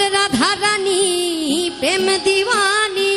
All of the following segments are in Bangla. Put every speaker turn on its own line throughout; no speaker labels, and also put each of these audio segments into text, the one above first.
আমার রাধা রানী প্রেম দিওয়ানি,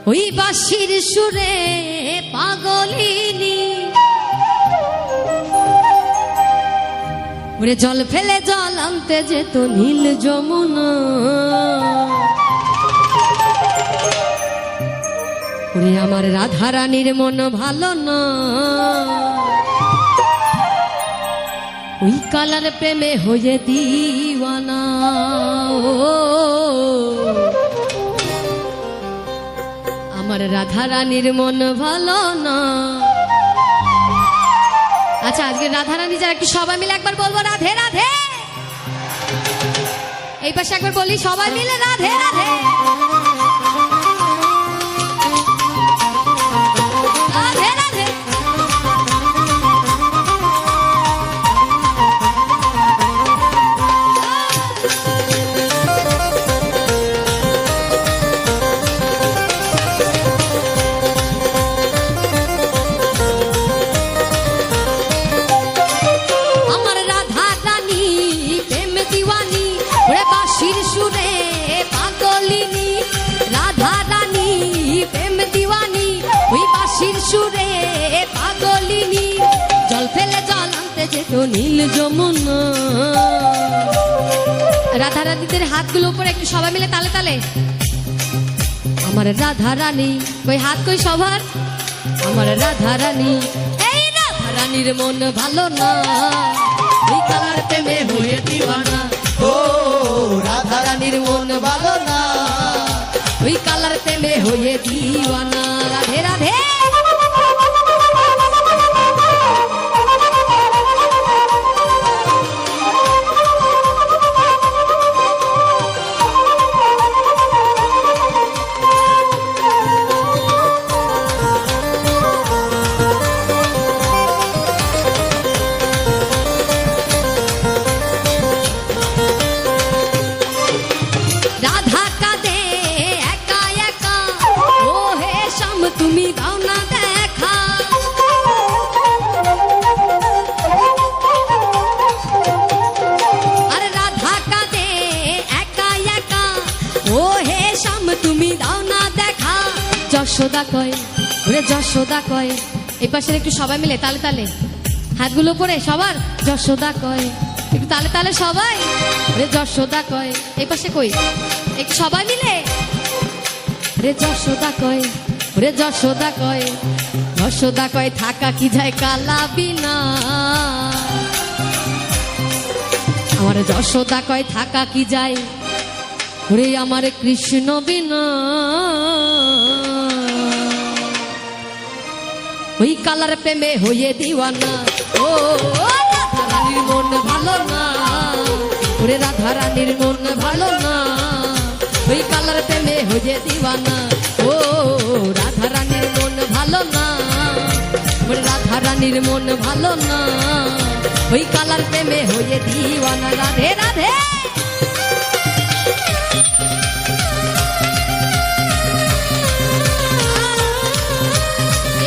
ওই বাঁশির সুরে পাগলিনী। ওরে জল ফেলে জল আনতে যেত নীল যমুনা, ওরে আমার রাধা রানীর মন ভালো না, ওই কালার প্রেমে হয়ে দিওয়ানা। আমার রাধা রানীর মন ভালো না। আচ্ছা, আজকে রাধা রানী যারা একটু সবাই মিলে একবার বলবো রাধে রাধে। এই পাশে একবার বলি সবাই মিলে রাধে রাধে। রাধে রাধে। সুরে পাগলিনী, জল ফেলে জল আনতে যেত নীল যমুনা। রাধা রানীদের হাতগুলো উপরে একটু সবাই মিলে তালে তালে। আমার রাধা রানী কই হাত কই সবার। আমার রাধা রানী, এই রাধা রানীর মন ভালো না, ওই কালার প্রেমে হয়ে দিওয়ানা। ও রাধা রানীর মন ভালো না, ওই কালার প্রেমে হয়ে দিওয়ানা। রাধে রাধে। তুমি দাও না দেখা, আরে রাধা কাঁদে একা একা, ও হে শ্যাম তুমি দাও না দেখা। যশোদা কয়, ওরে যশোদা কয়। এই পাশে একটু সবাই মিলে তালে তালে হাতগুলো পরে সবার। যশোদা কয়, একটু তালে তালে সবাই। ওরে যশোদা কয়। এই পাশে কই একটু সবাই মিলে। রে যশোদা কয়, ওরে যশোদা কয়। যশোদা কয় থাকা কি যায় কালা বিনা, আমার যশোদা কয় থাকা কি যায় ওরে আমার কৃষ্ণ বিনা। ওই কালার প্রেমে হয়ে দিওয়ানা। ও রাধা রানীর মন ভালো না, ওরে রাধা রানীর মন ভালো না, ওই কালার প্রেমে হয়ে দিওয়ানা। ও রাধা রানীর মন ভালো না, ওরে রাধা রানীর মন ভালো না, ওই কালার প্রেমে হয়ে দিওয়ানা। রাধে রাধে।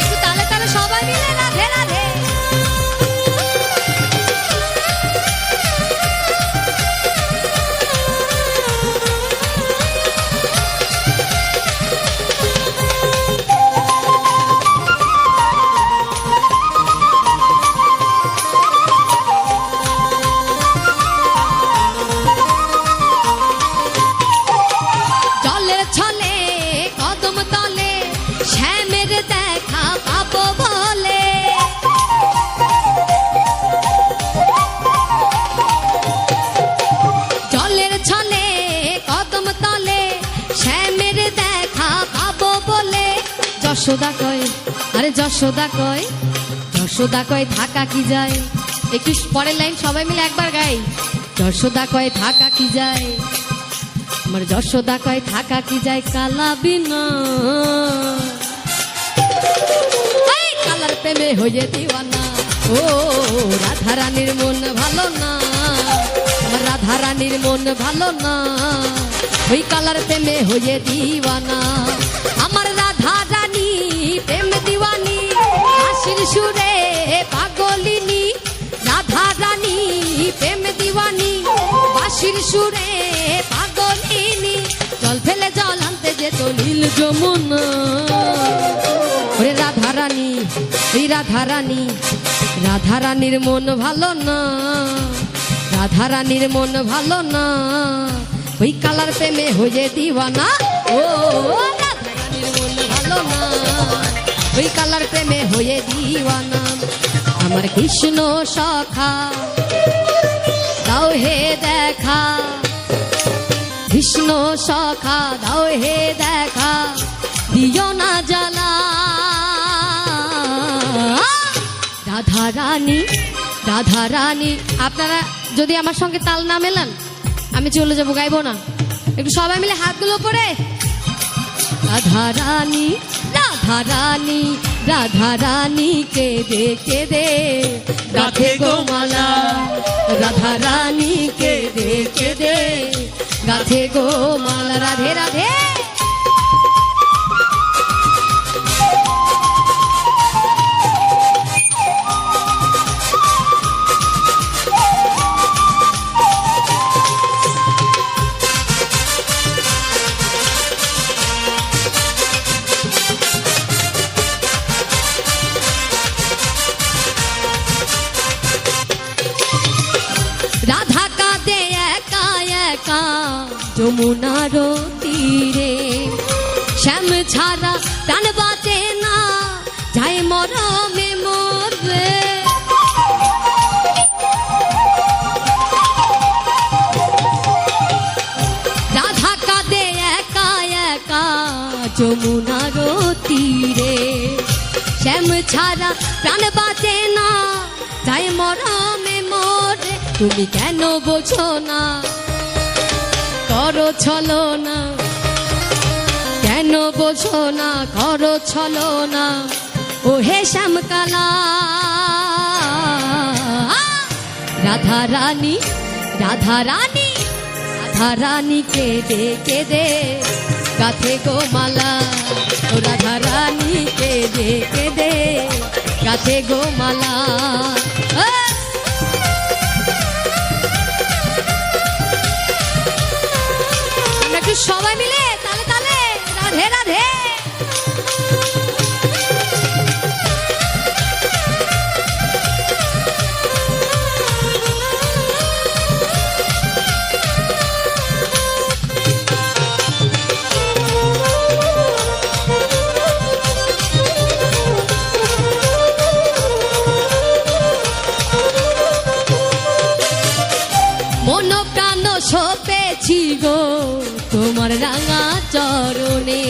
একটু তালে তালে সবাই মিলে রাধে রাধে। যশোদা কয়, আরে যশোদা কয়। যশোদা কয় থাকা কি যায়। একটু পরের লাইন সবাই মিলে একবার গাই। যশোদা কয় থাকা কি যায়, আমার যশোদা কয় থাকা কি যায় কালা বিনা। কালার প্রেমে হয়ে দিওয়ানা। ও রাধা রানীর মন ভালো না, আমার রাধা রানীর মন ভালো না, ওই কালার প্রেমে হয়ে দিওয়ানা। আমার রাধা রানী প্রেম দিওয়ানি, হাসির সুরে পাগলিনী। রাধা সুরে পাগলিনী জল ফেলে জল আনতে যেত নীল যমুনা। ওরে রাধারানী, এই রাধারানী, রাধারানীর মন ভালো না, রাধারানীর মন ভালো না, ওই কালার প্রেমে হয়ে দিওয়ানা। ও রাধারানীর মন ভালো না, ওই কালার প্রেমে হয়ে দিওয়ানা। আমার কৃষ্ণ সখা দাও হে দেখা, কৃষ্ণ সখা দাও হে দেখা, দিও না জ্বালা। রাধারানী, রাধারানী, আপনারা যদি আমার সঙ্গে তাল না মেলান আমি চলে যাবো, গাইবো না। একটু সবাই মিলে হাতগুলো পরে রাধারানী, রাধারানী, রাধারানী কেঁদে কেঁদে গাঁথে গো মালা, রাধারানী কেঁদে কেঁদে গাঁথে গো মালা। রাধে রাধে। রাধা কাঁদে একা একা যমুনার তীরে, শ্যাম ছাড়া প্রাণ বাঁচে না, যায় মরমে মরবে। রাধা কাঁদে একা একা যমুনার তীরে, শ্যাম ছাড়া প্রাণ বাঁচে না, যায় মরমে মরে। তুমি কেন বোঝো না, করো ছলো না, কেন বোঝো না, করো ছলো না, ও হে শ্যামকালা। রাধারানী, রাধারানী, রাধারানী কেঁদে কেঁদে গাঁথে গো মালা, ও রাধারানী কেঁদে কেঁদে গাঁথে গো মালা। একটু সবাই মিলে তালে তালে রাধে রাধে। মন প্রাণ সপেছি গো তোমার রাঙা চরণে,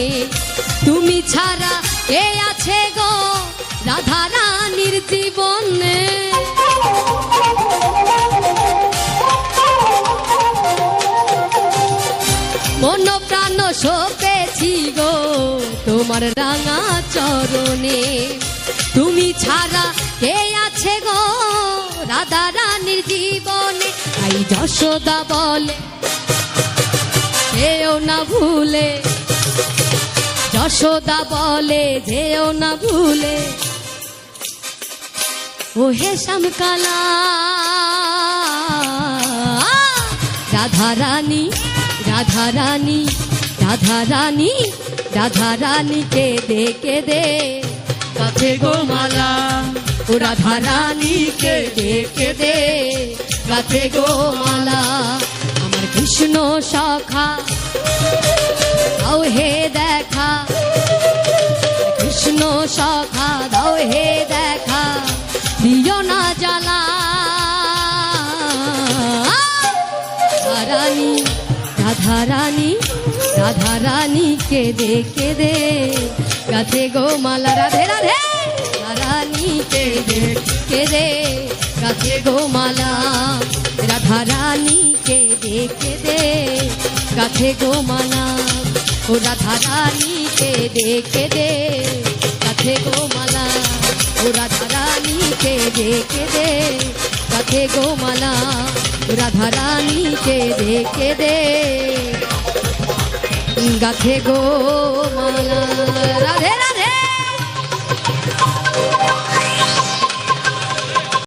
তুমি ছাড়া কে আছে গো রাধারানীর জীবনে। মন প্রাণ সপেছি গো তোমার রাঙা চরণে, তুমি ছাড়া কে আছে গো রাধারানীর জীবনে। আই যশোদা বলে যেও না ভুলে, যশোদা বলে যেও না ভুলে, ও হে শ্যামকালা। রাধারানী, রাধারানী, রাধারানী, রাধারানী কেঁদে কেঁদে গাঁথে গো মালা, ও রাধারানী কেঁদে কেঁদে গাঁথে গো মালা। আমার কৃষ্ণ সখা দাও হে দেখা, কৃষ্ণ সখা দাও হে দেখা, দিও না জ্বালা। রাধারানী, রাধারানী, রাধারানী কেঁদে কেঁদে গাঁথে গো মালা। রাধে রাধে। রাধারানী কেঁদে কেঁদে গাঁথে গো মালা, রাধারানী কেঁদে কেঁদে গাঁথে গো মালা, ও রাধারানী কেঁদে কেঁদে গাঁথে গো মালা, ও রাধারানী কেঁদে কেঁদে গাঁথে গো মালা, রাধারানী কেঁদে কেঁদে গাঁথে গো মালা।